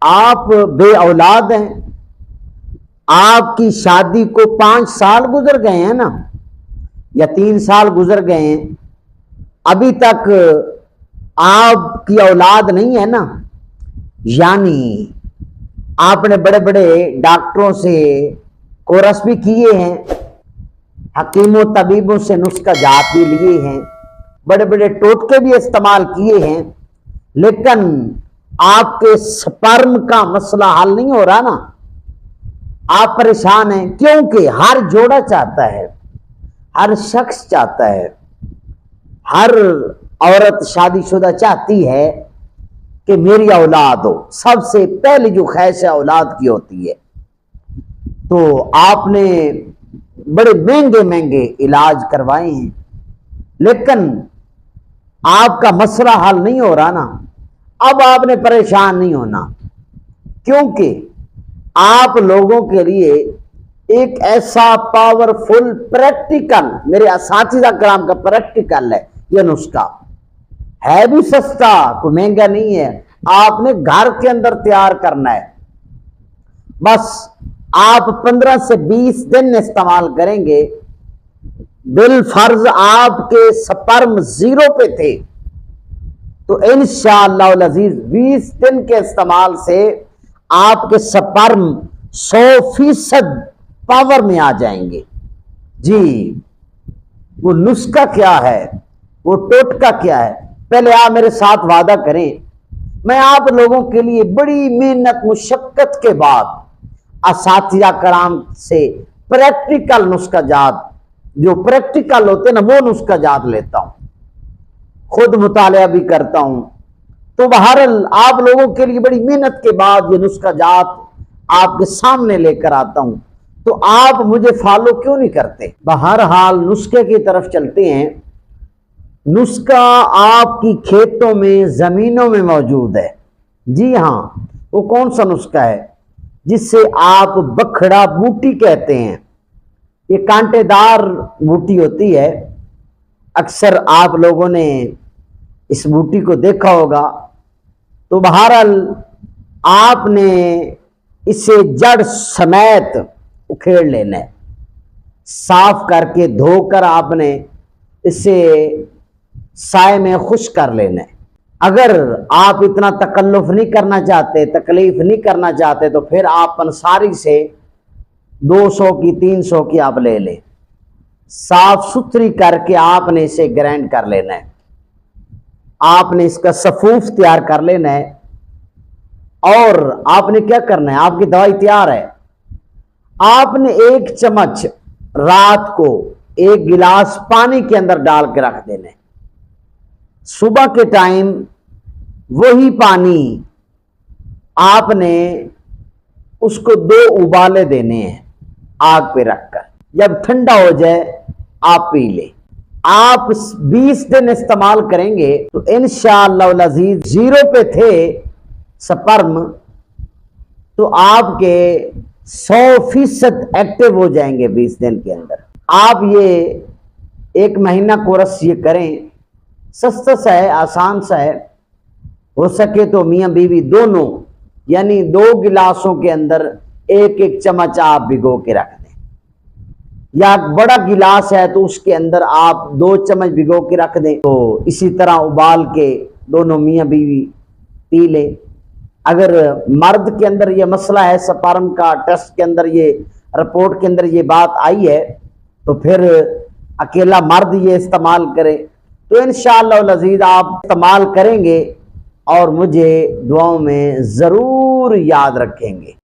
آپ بے اولاد ہیں، آپ کی شادی کو 5 سال گزر گئے ہیں نا، یا 3 سال گزر گئے ہیں، ابھی تک آپ کی اولاد نہیں ہے نا، یعنی آپ نے بڑے بڑے ڈاکٹروں سے کورس بھی کیے ہیں، حکیموں طبیبوں سے نسخہ جات بھی لیے ہیں، بڑے بڑے ٹوٹکے بھی استعمال کیے ہیں، لیکن آپ کے سپرم کا مسئلہ حل نہیں ہو رہا نا، آپ پریشان ہیں، کیونکہ ہر جوڑا چاہتا ہے، ہر شخص چاہتا ہے، ہر عورت شادی شدہ چاہتی ہے کہ میری اولاد ہو، سب سے پہلی جو خواہش اولاد کی ہوتی ہے۔ تو آپ نے بڑے مہنگے مہنگے علاج کروائے ہیں، لیکن آپ کا مسئلہ حل نہیں ہو رہا نا، اب آپ نے پریشان نہیں ہونا، کیونکہ آپ لوگوں کے لیے ایک ایسا پاورفل پریکٹیکل، میرے اساتذہ کرام کا پریکٹیکل ہے یہ نسخہ، ہے بھی سستا، کوئی مہنگا نہیں ہے، آپ نے گھر کے اندر تیار کرنا ہے، بس آپ 15 سے 20 دن استعمال کریں گے، بالفرض آپ کے سپرم 0 پہ تھے تو انشاءاللہ العزیز 20 دن کے استعمال سے آپ کے سپرم 100% پاور میں آ جائیں گے۔ جی وہ نسخہ کیا ہے، وہ ٹوٹکا کیا ہے، پہلے آپ میرے ساتھ وعدہ کریں، میں آپ لوگوں کے لیے بڑی محنت مشقت کے بعد اساتذہ کرام سے پریکٹیکل نسخہ جات، جو پریکٹیکل ہوتے ہیں نا، وہ نسخہ جات لیتا ہوں، خود مطالعہ بھی کرتا ہوں، تو بہرحال آپ لوگوں کے لیے بڑی محنت کے بعد یہ نسخہ جات آپ کے سامنے لے کر آتا ہوں، تو آپ مجھے فالو کیوں نہیں کرتے؟ بہرحال نسخے کی طرف چلتے ہیں۔ نسخہ آپ کی کھیتوں میں، زمینوں میں موجود ہے، جی ہاں، وہ کون سا نسخہ ہے؟ جس سے آپ بکھڑا بوٹی کہتے ہیں، یہ کانٹے دار بوٹی ہوتی ہے، اکثر آپ لوگوں نے اس بوٹی کو دیکھا ہوگا، تو بہرحال آپ نے اسے جڑ سمیت اکھیڑ لینا ہے، صاف کر کے دھو کر آپ نے اسے سائے میں خشک کر لینا ہے۔ اگر آپ اتنا تکلف نہیں کرنا چاہتے، تکلیف نہیں کرنا چاہتے، تو پھر آپ پنساری سے 200 کی 300 کی آپ لے لیں، صاف ستھری کر کے آپ نے اسے گرائنڈ کر لینا ہے، آپ نے اس کا صفوف تیار کر لینا ہے، اور آپ نے کیا کرنا ہے، آپ کی دوائی تیار ہے، آپ نے 1 چمچ رات کو 1 گلاس پانی کے اندر ڈال کے رکھ دینا ہے، صبح کے ٹائم وہی پانی آپ نے اس کو 2 ابالے دینے ہیں آگ پہ رکھ کر، جب ٹھنڈا ہو جائے آپ پی لیں۔ آپ 20 دن استعمال کریں گے تو انشاءاللہ العزیز 0 پہ تھے سپرم، تو آپ کے 100% ایکٹیو ہو جائیں گے 20 دن کے اندر۔ آپ یہ 1 مہینہ کورس یہ کریں، سستا سا ہے، آسان سا ہے، ہو سکے تو میاں بیوی دونوں، یعنی 2 گلاسوں کے اندر 1 چمچ آپ بھگو کے رکھ دیں، یا بڑا گلاس ہے تو اس کے اندر آپ 2 چمچ بھگو کے رکھ دیں، تو اسی طرح ابال کے دونوں میاں بیوی پی لیں۔ اگر مرد کے اندر یہ مسئلہ ہے، سپرم کا ٹیسٹ کے اندر یہ رپورٹ کے اندر یہ بات آئی ہے، تو پھر اکیلا مرد یہ استعمال کرے، تو انشاءاللہ العزیز آپ استعمال کریں گے اور مجھے دعاؤں میں ضرور یاد رکھیں گے۔